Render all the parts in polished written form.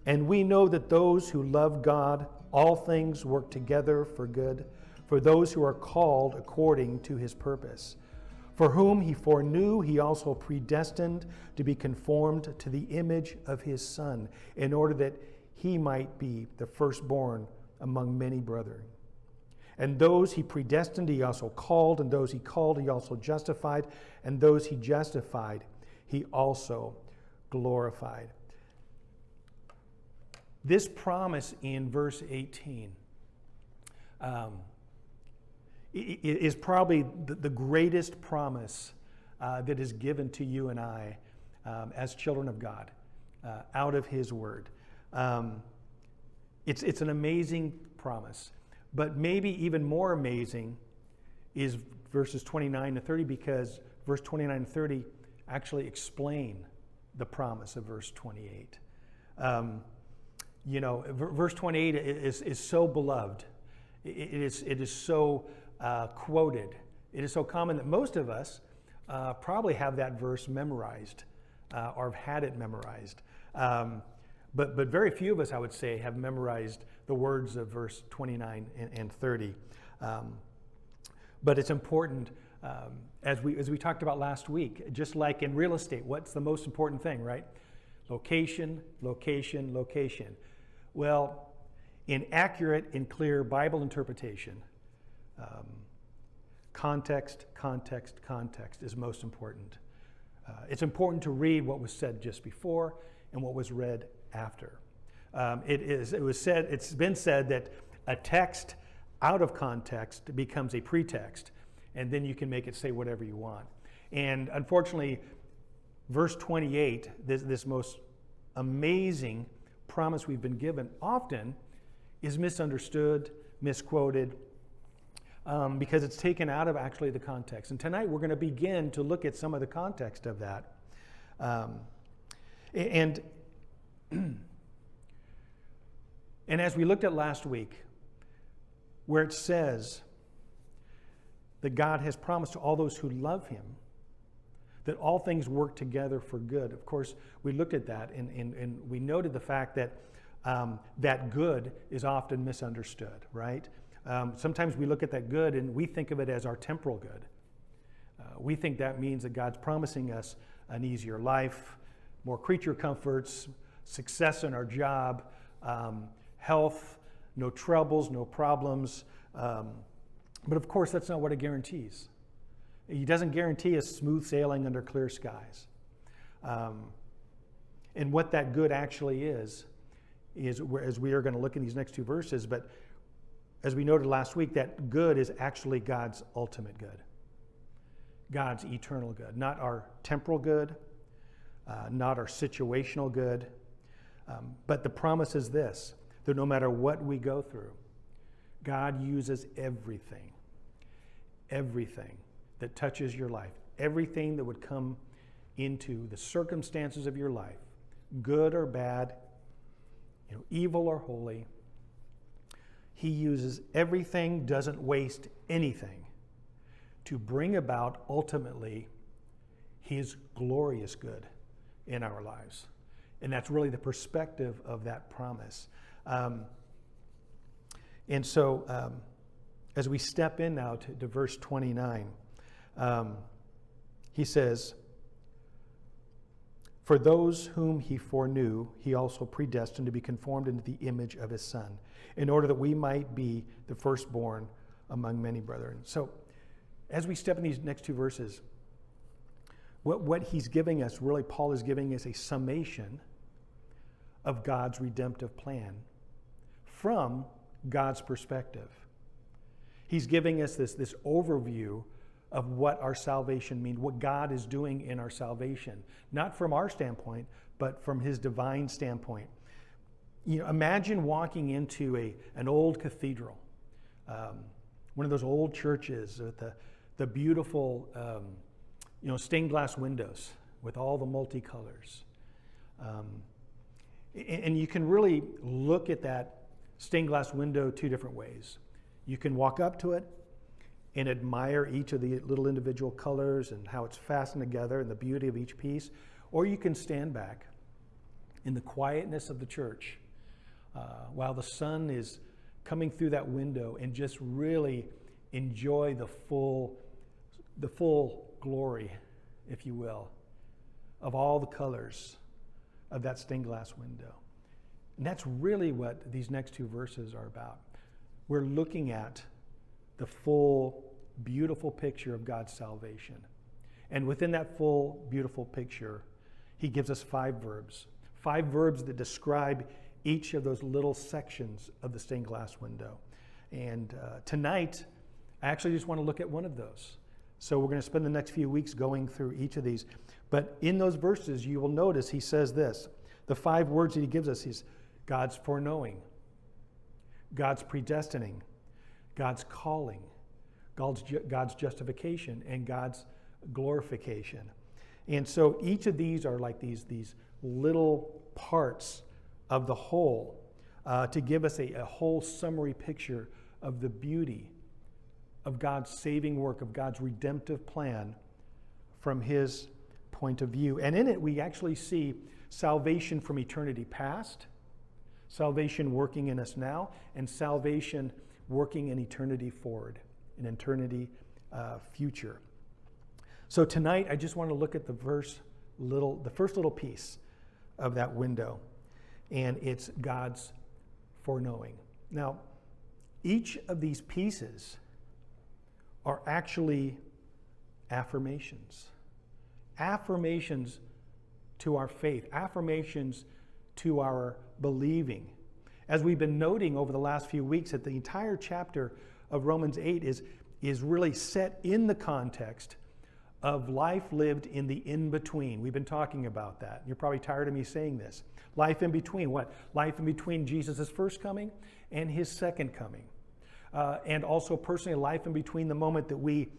And we know that those who love God, all things work together for good, for those who are called according to his purpose. For whom he foreknew, he also predestined to be conformed to the image of his Son, in order that he might be the firstborn among many brethren. And those he predestined, he also called, and those he called, he also justified, and those he justified, he also glorified. This promise in verse 18 is probably the greatest promise that is given to you and I as children of God out of his word. It's an amazing promise, but maybe even more amazing is verses 29 to 30, because verse 29 and 30 actually explain the promise of verse 28. Verse 28 is so beloved. It is so quoted. It is so common that most of us probably have that verse memorized or have had it memorized. But very few of us, I would say, have memorized the words of verse 29 and 30. But it's important, as we talked about last week, just like in real estate, what's the most important thing, right? Location, location, location. Well, in accurate and clear Bible interpretation, context, context, context is most important. It's important to read what was said just before and what was read after. It's been said that a text out of context becomes a pretext, and then you can make it say whatever you want. And unfortunately, verse 28, this most amazing promise we've been given, often is misunderstood, misquoted, because it's taken out of actually the context. And tonight we're going to begin to look at some of the context of that. And as we looked at last week, where it says that God has promised to all those who love him that all things work together for good. Of course, we looked at that and we noted the fact that that good is often misunderstood, right? Sometimes we look at that good and we think of it as our temporal good. We think that means that God's promising us an easier life, more creature comforts, success in our job, health, no troubles, no problems. But of course, that's not what it guarantees. He doesn't guarantee us smooth sailing under clear skies. And what that good actually is as we are going to look in these next two verses, but as we noted last week, that good is actually God's ultimate good. God's eternal good, not our temporal good, not our situational good. But the promise is this, that no matter what we go through, God uses everything that touches your life, everything that would come into the circumstances of your life, good or bad, evil or holy. He uses everything, doesn't waste anything to bring about ultimately his glorious good in our lives. And that's really the perspective of that promise. And so as we step in now to verse 29, he says, "For those whom he foreknew, he also predestined to be conformed into the image of his Son, in order that we might be the firstborn among many brethren." So as we step in these next two verses, what he's giving us, really Paul is giving us a summation of God's redemptive plan from God's perspective. He's giving us this overview of what our salvation means, what God is doing in our salvation, not from our standpoint, but from his divine standpoint. Imagine walking into an old cathedral, one of those old churches with the beautiful stained glass windows with all the multicolors. And you can really look at that stained glass window two different ways. You can walk up to it and admire each of the little individual colors and how it's fastened together and the beauty of each piece, or you can stand back in the quietness of the church, while the sun is coming through that window, and just really enjoy the full glory, if you will, of all the colors of that stained glass window. And that's really what these next two verses are about. We're looking at the full, beautiful picture of God's salvation. And within that full, beautiful picture, he gives us 5 verbs. 5 verbs that describe each of those little sections of the stained glass window. And tonight, I actually just want to look at one of those. So we're going to spend the next few weeks going through each of these. But in those verses, you will notice he says this. The 5 words that he gives us is God's foreknowing, God's predestining, God's calling, God's justification, and God's glorification. And so each of these are like these little parts of the whole to give us a whole summary picture of the beauty of God's saving work, of God's redemptive plan from his point of view. And in it, we actually see salvation from eternity past, salvation working in us now, and salvation working in eternity forward, in eternity future. So tonight, I just want to look at the first little piece of that window, and it's God's foreknowing. Now, each of these pieces are actually affirmations. Affirmations to our faith, affirmations to our believing. As we've been noting over the last few weeks, that the entire chapter of Romans 8 is really set in the context of life lived in the in-between. We've been talking about that. You're probably tired of me saying this. Life in between what? Life in between Jesus' first coming and his second coming. And also personally, life in between the moment that we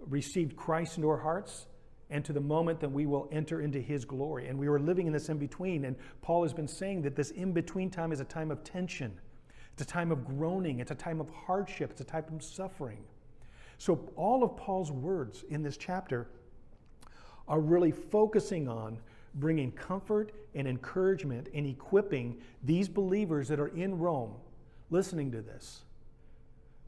received Christ into our hearts and to the moment that we will enter into his glory. And we were living in this in-between. And Paul has been saying that this in-between time is a time of tension. It's a time of groaning. It's a time of hardship. It's a time of suffering. So all of Paul's words in this chapter are really focusing on bringing comfort and encouragement and equipping these believers that are in Rome, listening to this,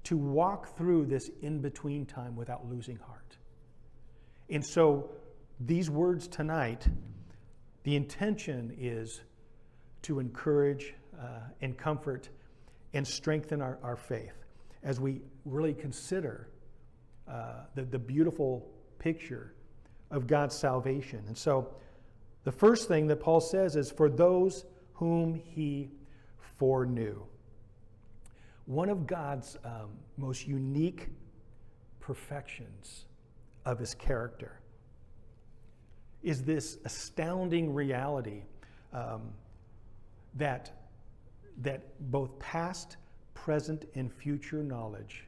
to walk through this in-between time without losing heart. And so these words tonight, the intention is to encourage and comfort and strengthen our faith as we really consider the beautiful picture of God's salvation. And so the first thing that Paul says is, for those whom he foreknew. One of God's most unique perfections of his character is this astounding reality that both past, present, and future knowledge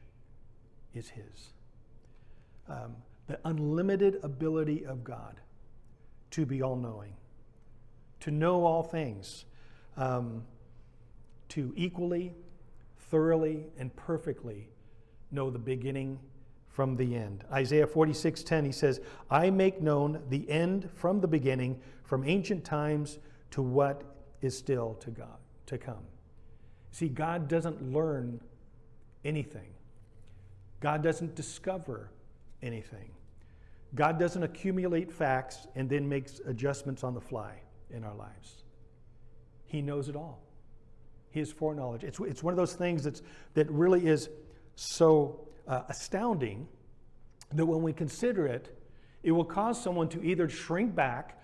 is his. The unlimited ability of God to be all-knowing, to know all things, to equally, thoroughly, and perfectly know the beginning from the end. Isaiah 46:10, he says, I make known the end from the beginning, from ancient times to what is still to come. See, God doesn't learn anything. God doesn't discover anything. God doesn't accumulate facts and then makes adjustments on the fly in our lives. He knows it all. His foreknowledge. It's one of those things that really is so astounding that when we consider it, it will cause someone to either shrink back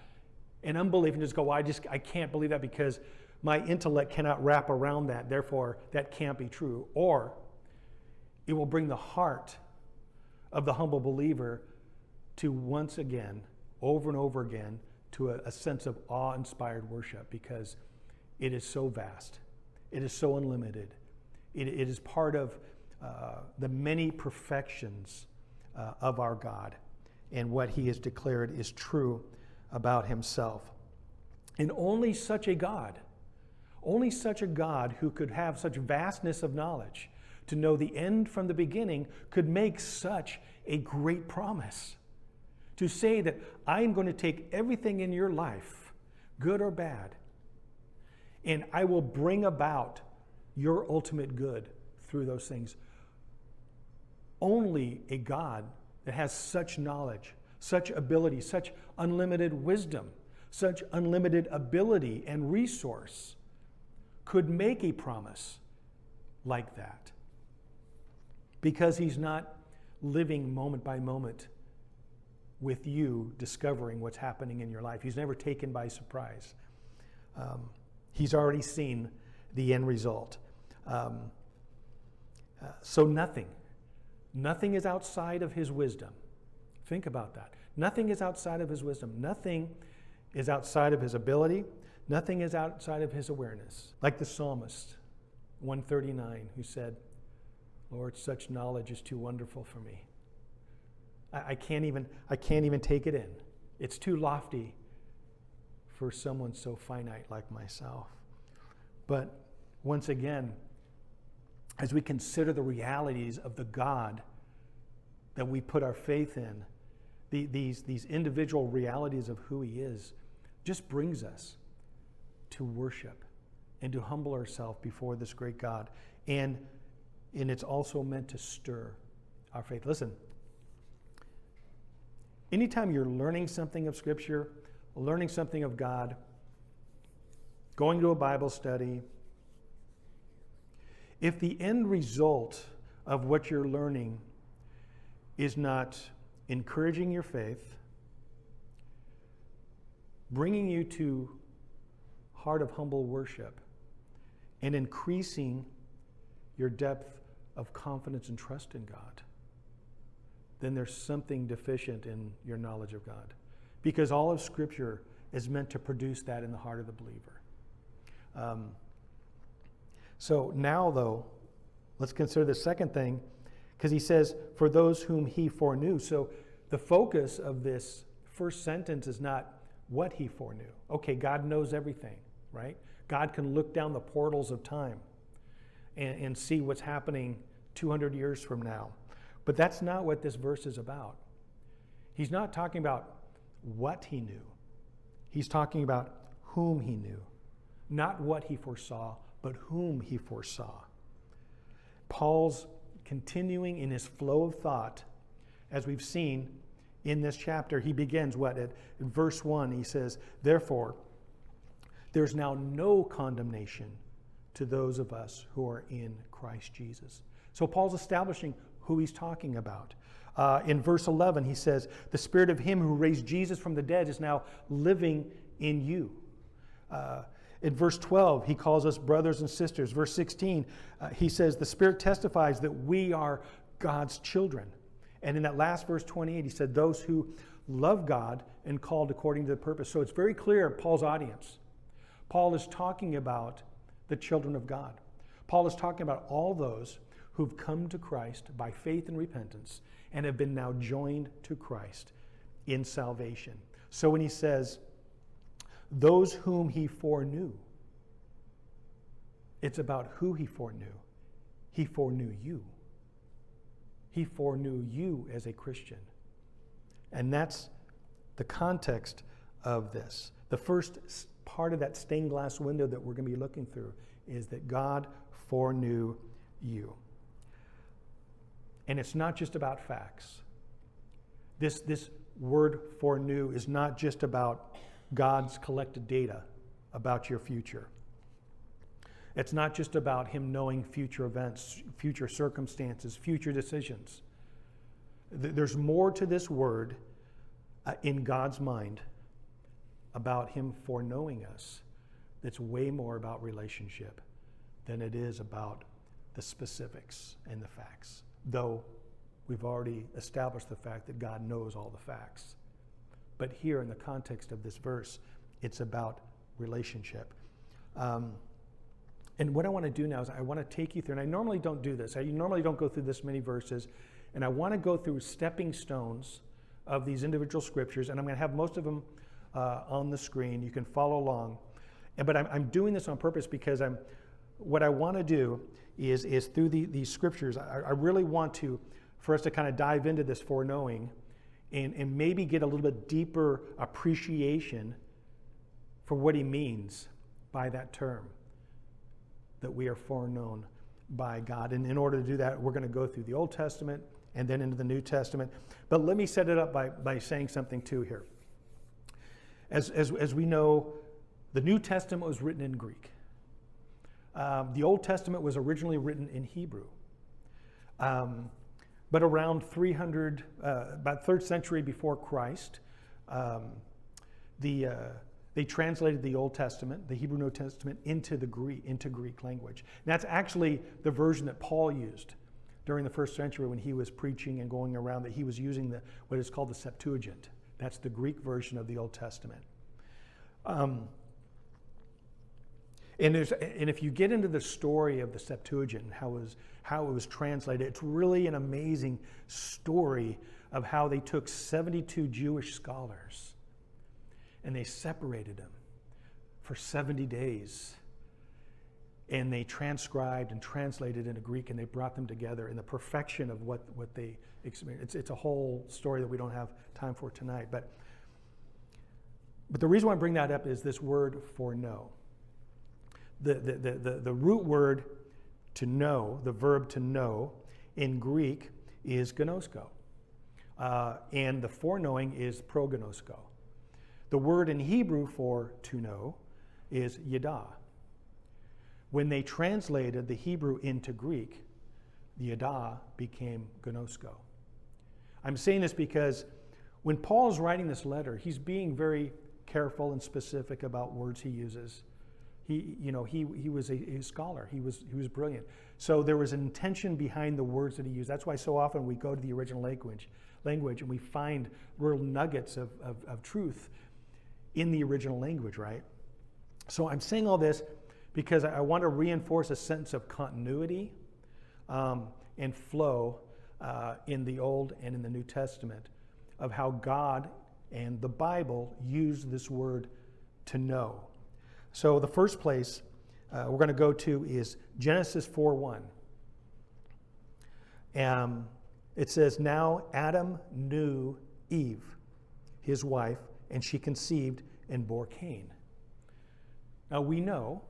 in unbelief and just go, well, I can't believe that because my intellect cannot wrap around that, therefore that can't be true. Or it will bring the heart of the humble believer to once again, over and over again, to a sense of awe-inspired worship, because it is so vast. It is so unlimited. It is part of the many perfections of our God, and what he has declared is true about himself. And only such a God who could have such vastness of knowledge, to know the end from the beginning, could make such a great promise. To say that I am going to take everything in your life good or bad. And I will bring about your ultimate good through those things. Only a God that has such knowledge, such ability, such unlimited wisdom, such unlimited ability and resource could make a promise like that. Because he's not living moment by moment with you discovering what's happening in your life. He's never taken by surprise. He's already seen the end result. So nothing is outside of his wisdom. Think about that. Nothing is outside of his wisdom. Nothing is outside of his ability. Nothing is outside of his awareness. Like the psalmist, 139, who said, Lord, such knowledge is too wonderful for me. I can't even take it in. It's too lofty for someone so finite like myself. But once again, as we consider the realities of the God that we put our faith in, these individual realities of who he is, just brings us to worship and to humble ourselves before this great God. And it's also meant to stir our faith. Listen, anytime you're learning something of Scripture, learning something of God, going to a Bible study, if the end result of what you're learning is not encouraging your faith, bringing you to heart of humble worship, and increasing your depth of confidence and trust in God, then there's something deficient in your knowledge of God. Because all of Scripture is meant to produce that in the heart of the believer. So now, though, let's consider the second thing, because he says, for those whom he foreknew. So the focus of this first sentence is not what he foreknew. Okay, God knows everything, right? God can look down the portals of time and see what's happening 200 years from now. But that's not what this verse is about. He's not talking about what he knew. He's talking about whom he knew. Not what he foresaw, but whom he foresaw. Paul's continuing in his flow of thought, as we've seen in this chapter. He begins in verse 1, he says, therefore, there's now no condemnation to those of us who are in Christ Jesus. So Paul's establishing who he's talking about. In verse 11, he says, the Spirit of him who raised Jesus from the dead is now living in you. In verse 12, he calls us brothers and sisters. Verse 16, he says, the Spirit testifies that we are God's children. And in that last verse 28, he said, those who love God and called according to the purpose. So it's very clear, Paul's audience. Paul is talking about the children of God. Paul is talking about all those who've come to Christ by faith and repentance and have been now joined to Christ in salvation. So when he says, those whom he foreknew, it's about who he foreknew. He foreknew you. He foreknew you as a Christian. And that's the context of this. The first part of that stained glass window that we're going to be looking through is that God foreknew you. And it's not just about facts. This word foreknew is not just about God's collected data about your future. It's not just about him knowing future events, future circumstances, future decisions. There's more to this word in God's mind about him foreknowing us that's way more about relationship than it is about the specifics and the facts. Though we've already established the fact that God knows all the facts. But here in the context of this verse, it's about relationship. And what I want to do now is I want to take you through, and I normally don't do this. I normally don't go through this many verses, and I want to go through stepping stones of these individual scriptures, and I'm going to have most of them on the screen. You can follow along. But I'm doing this on purpose because what I want to do is through these scriptures, I really want for us to kind of dive into this foreknowing and maybe get a little bit deeper appreciation for what he means by that term, that we are foreknown by God. And in order to do that, we're going to go through the Old Testament and then into the New Testament. But let me set it up by saying something too here. As we know, the New Testament was written in Greek. The Old Testament was originally written in Hebrew. But around 300, about 3rd century before Christ, they translated the Old Testament, the Hebrew New Testament, into Greek language. And that's actually the version that Paul used during the 1st century when he was preaching and going around, that he was using what is called the Septuagint. That's the Greek version of the Old Testament. And if you get into the story of the Septuagint and how it was translated, it's really an amazing story of how they took 72 Jewish scholars and they separated them for 70 days. And they transcribed and translated into Greek, and they brought them together in the perfection of what they experienced. It's a whole story that we don't have time for tonight. But the reason why I bring that up is this word foreknow. The root word to know, the verb to know, in Greek is gnosko. And the foreknowing is prognosko. The word in Hebrew for to know is yada. When they translated the Hebrew into Greek, the yada became gnosko. I'm saying this because when Paul's writing this letter, he's being very careful and specific about words he uses. He was a scholar. He was brilliant. So there was an intention behind the words that he used. That's why so often we go to the original language and we find real nuggets of truth in the original language, right? So I'm saying all this because I want to reinforce a sense of continuity and flow in the Old and in the New Testament of how God and the Bible use this word to know. So the first place we're going to go to is Genesis 4:1. It says, "Now Adam knew Eve, his wife, and she conceived and bore Cain." Now we know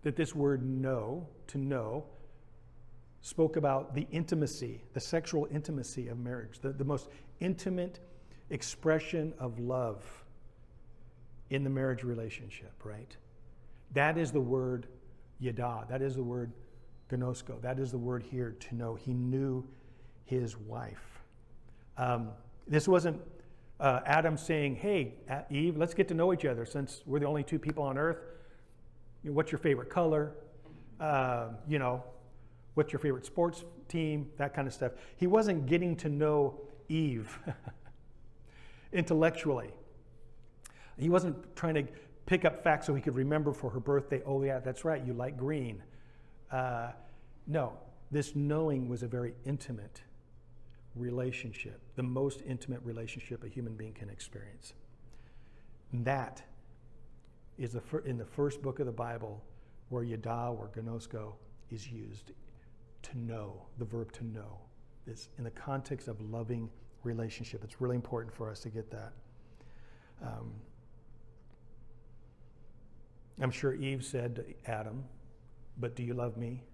that this word know, to know, spoke about the intimacy, the sexual intimacy of marriage, the most intimate expression of love in the marriage relationship, right? That is the word yada. That is the word gnosko. That is the word here, to know. He knew his wife. This wasn't Adam saying, "Hey, Eve, let's get to know each other since we're the only two people on earth. What's your favorite color? What's your favorite sports team?" That kind of stuff. He wasn't getting to know Eve intellectually. He wasn't trying to pick up facts so he could remember for her birthday, "Oh yeah, that's right, you like green." No, this knowing was a very intimate relationship, the most intimate relationship a human being can experience. And that is in the first book of the Bible where yada or gnosko is used, to know, the verb to know. It's in the context of loving relationship. It's really important for us to get that. I'm sure Eve said to Adam, "But do you love me?"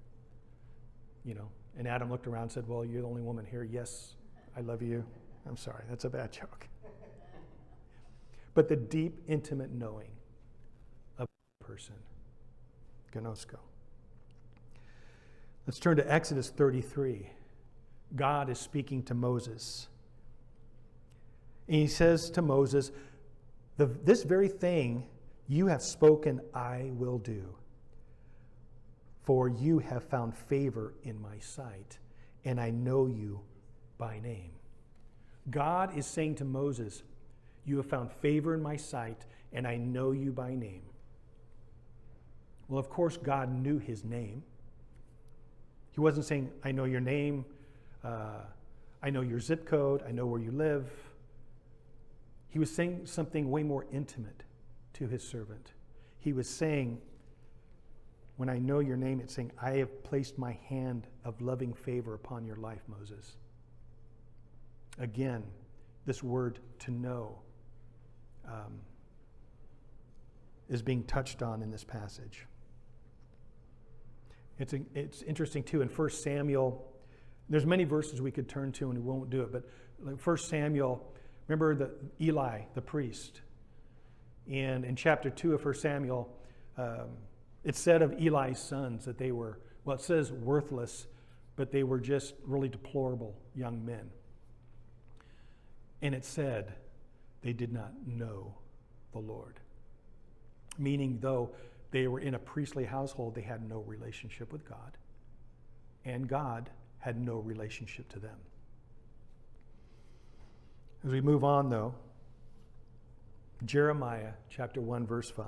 And Adam looked around and said, "Well, you're the only woman here. Yes, I love you." I'm sorry, that's a bad joke. But the deep, intimate knowing of a person, gnosko. Let's turn to Exodus 33. God is speaking to Moses. And he says to Moses, "This very thing you have spoken, I will do. For you have found favor in my sight, and I know you by name." God is saying to Moses, "You have found favor in my sight, and I know you by name." Well, of course, God knew his name. He wasn't saying, "I know your name, I know your zip code, I know where you live." He was saying something way more intimate to his servant. He was saying, when I know your name, it's saying, "I have placed my hand of loving favor upon your life, Moses." Again, this word to know. is being touched on in this passage. It's interesting too, in 1 Samuel, there's many verses we could turn to and we won't do it, but like 1 Samuel, remember Eli, the priest, and in chapter 2 of 1 Samuel, it said of Eli's sons that they were, well, it says worthless, but they were just really deplorable young men. And it said they did not know the Lord. Meaning, though they were in a priestly household, they had no relationship with God. And God had no relationship to them. As we move on, though, Jeremiah chapter 1, verse 5.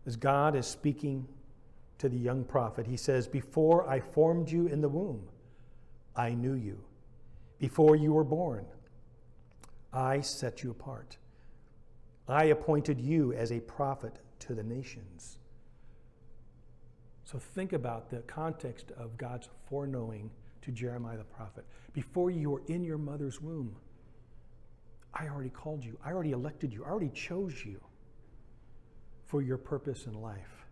As God is speaking to the young prophet, he says, "Before I formed you in the womb, I knew you. Before you were born, I set you apart. I appointed you as a prophet to the nations." So think about the context of God's foreknowing to Jeremiah the prophet. Before you were in your mother's womb, I already called you. I already elected you. I already chose you for your purpose in life.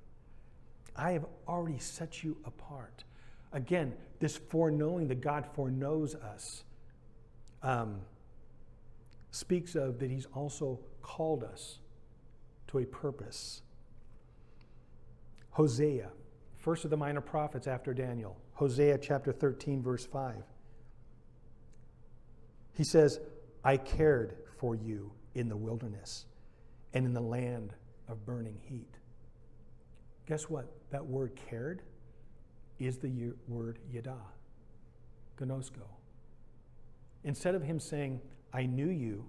I have already set you apart. Again, this foreknowing that God foreknows us speaks of that he's also called us to a purpose. Hosea, first of the minor prophets after Daniel. Hosea chapter 13, verse 5. He says, "I cared for you in the wilderness and in the land of burning heat." Guess what? That word cared is the word yada, gnosko. Instead of him saying, "I knew you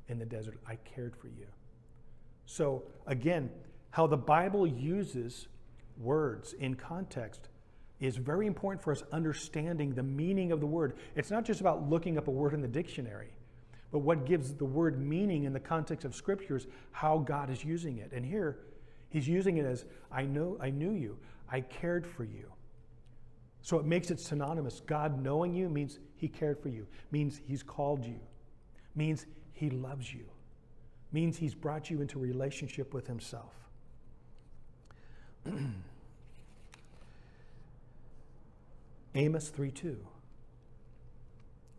in the desert, I cared for you." So again, how the Bible uses words in context is very important for us understanding the meaning of the word. It's not just about looking up a word in the dictionary, but what gives the word meaning in the context of Scripture is how God is using it. And here, he's using it as, I knew you, I cared for you. So it makes it synonymous. God knowing you means he cared for you, means he's called you, means he loves you, means he's brought you into relationship with himself. Amos 3:2.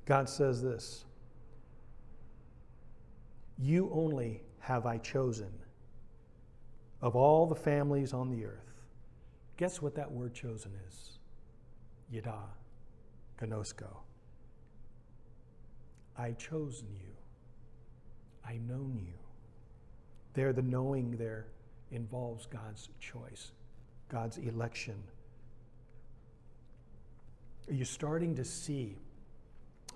God says this, "You only have I chosen of all the families on the earth." Guess what that word chosen is? Yada, gnosko. I chosen you. I known you. There, the knowing there involves God's choice, God's election. Are you starting to see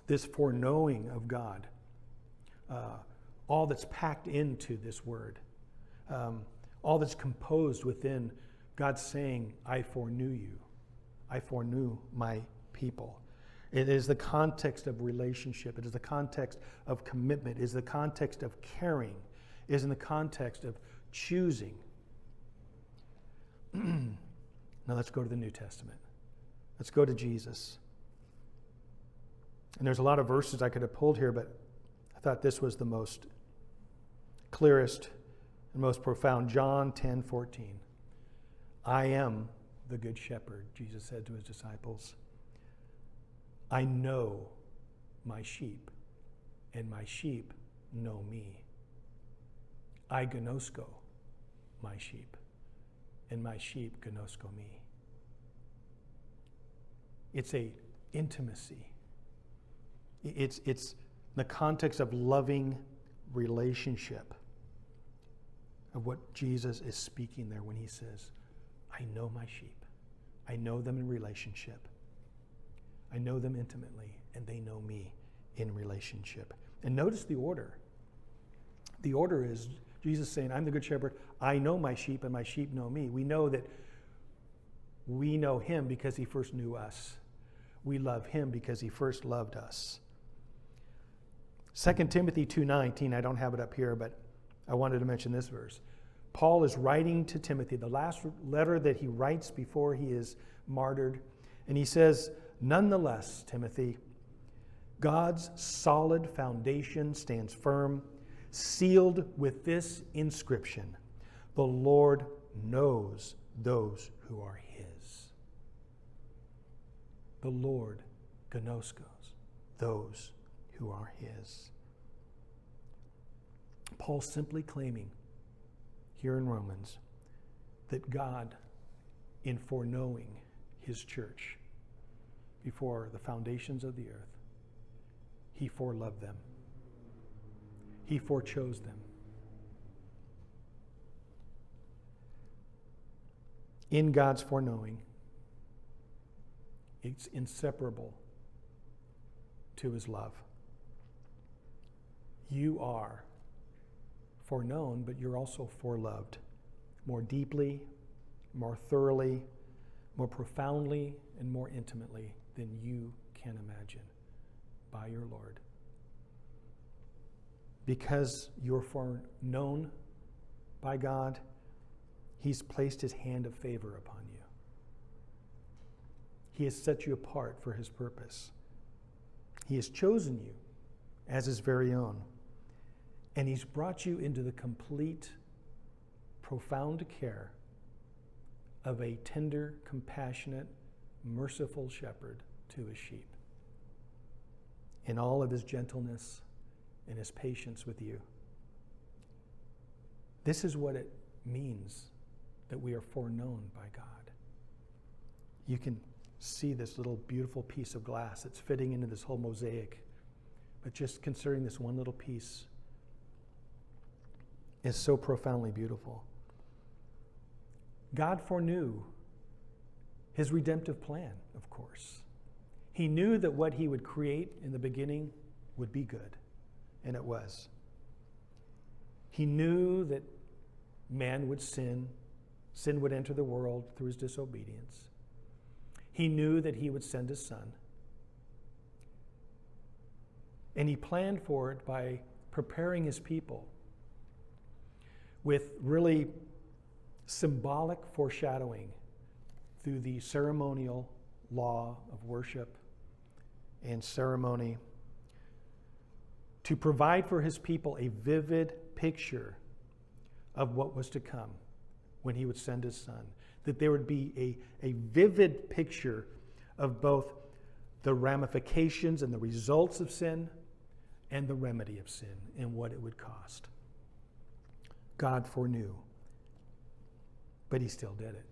this foreknowing of God? All that's packed into this word. All that's composed within God saying, "I foreknew you. I foreknew my people." It is the context of relationship. It is the context of commitment. It is the context of caring. It is in the context of choosing. Now let's go to the New Testament. Let's go to Jesus. And there's a lot of verses I could have pulled here, but I thought this was the most clearest and most profound. John 10:14. "I am the good shepherd," Jesus said to his disciples. "I know my sheep, and my sheep know me. I gnosko my sheep, and my sheep gnosko me." It's a intimacy. It's the context of loving relationship of what Jesus is speaking there when he says, "I know my sheep. I know them in relationship. I know them intimately, and they know me in relationship." And notice the order. The order is Jesus saying, "I'm the good shepherd. I know my sheep, and my sheep know me." We know that we know him because he first knew us. We love him because he first loved us. 2 Timothy 2:19, I don't have it up here, but I wanted to mention this verse. Paul is writing to Timothy, the last letter that he writes before he is martyred. And he says, "Nonetheless, Timothy, God's solid foundation stands firm, sealed with this inscription: The Lord knows those who are his. The Lord gnoskos those who are his. Paul's simply claiming here in Romans that God, in foreknowing his church before the foundations of the earth, he foreloved them. He forechose them. In God's foreknowing, it's inseparable to his love. You are foreknown, but you're also foreloved more deeply, more thoroughly, more profoundly, and more intimately than you can imagine by your Lord. Because you're foreknown by God, he's placed his hand of favor upon you. He has set you apart for his purpose. He has chosen you as his very own. And he's brought you into the complete, profound care of a tender, compassionate, merciful shepherd to his sheep. In all of his gentleness and his patience with you. This is what it means that we are foreknown by God. You can see this little beautiful piece of glass that's fitting into this whole mosaic. But just considering this one little piece is so profoundly beautiful. God foreknew his redemptive plan, of course. He knew that what he would create in the beginning would be good, and it was. He knew that man would sin. Sin would enter the world through his disobedience. He knew that he would send his son. And he planned for it by preparing his people with really symbolic foreshadowing through the ceremonial law of worship and ceremony to provide for his people a vivid picture of what was to come when he would send his son. That there would be a vivid picture of both the ramifications and the results of sin and the remedy of sin and what it would cost. God foreknew, but he still did it.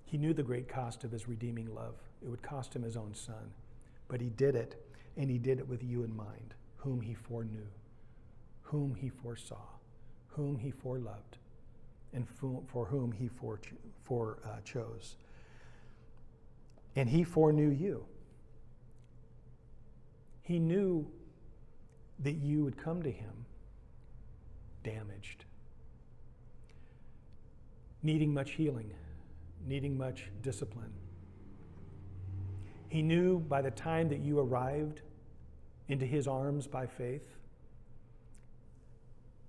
He knew the great cost of his redeeming love. It would cost him his own son, but he did it, and he did it with you in mind, whom he foreknew, whom he foresaw, whom he foreloved, and for whom he chose. And he foreknew you. He knew that you would come to him damaged, needing much healing, needing much discipline. He knew by the time that you arrived into his arms by faith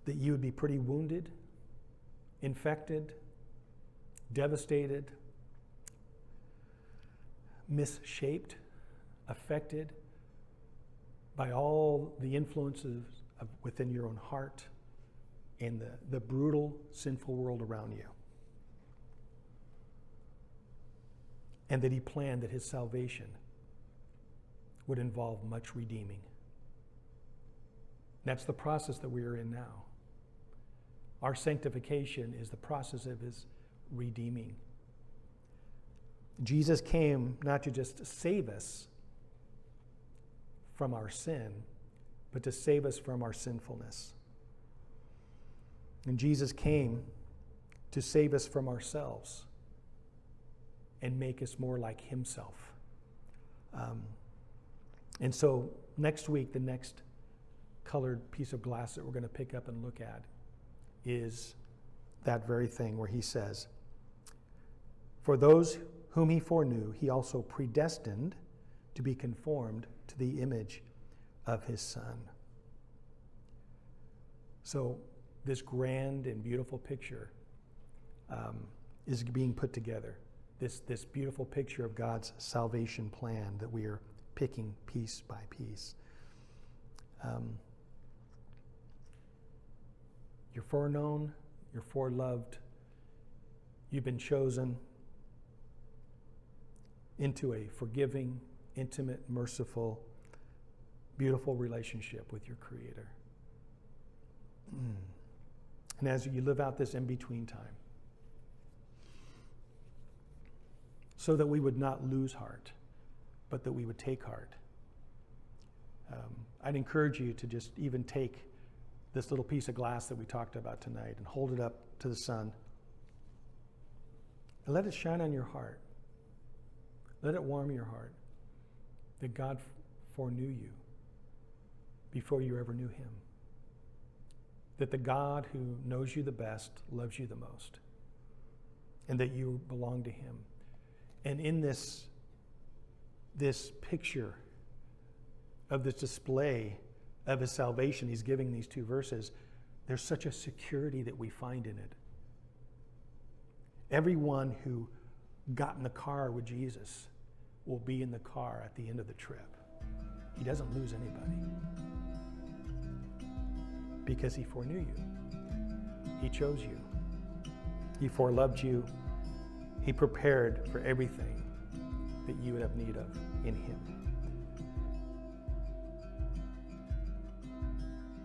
that you would be pretty wounded, infected, devastated, misshaped, affected by all the influences within your own heart and the brutal, sinful world around you. And that he planned that his salvation would involve much redeeming. That's the process that we are in now. Our sanctification is the process of his redeeming. Jesus came not to just save us from our sin, but to save us from our sinfulness. And Jesus came to save us from ourselves and make us more like himself. And so next week, the next colored piece of glass that we're going to pick up and look at is that very thing where he says, for those whom he foreknew, he also predestined to be conformed to the image of his Son. So this grand and beautiful picture is being put together. This beautiful picture of God's salvation plan that we are picking piece by piece. You're foreknown, you're foreloved, you've been chosen into a forgiving, intimate, merciful, beautiful relationship with your Creator. And as you live out this in-between time, so that we would not lose heart, but that we would take heart. I'd encourage you to just even take this little piece of glass that we talked about tonight and hold it up to the sun and let it shine on your heart. Let it warm your heart that God foreknew you before you ever knew Him. That the God who knows you the best loves you the most, and that you belong to Him. And in this picture of this display of His salvation He's giving these two verses, there's such a security that we find in it. Everyone who got in the car with Jesus will be in the car at the end of the trip. He doesn't lose anybody because He foreknew you. He chose you. He foreloved you. He prepared for everything that you would have need of in Him.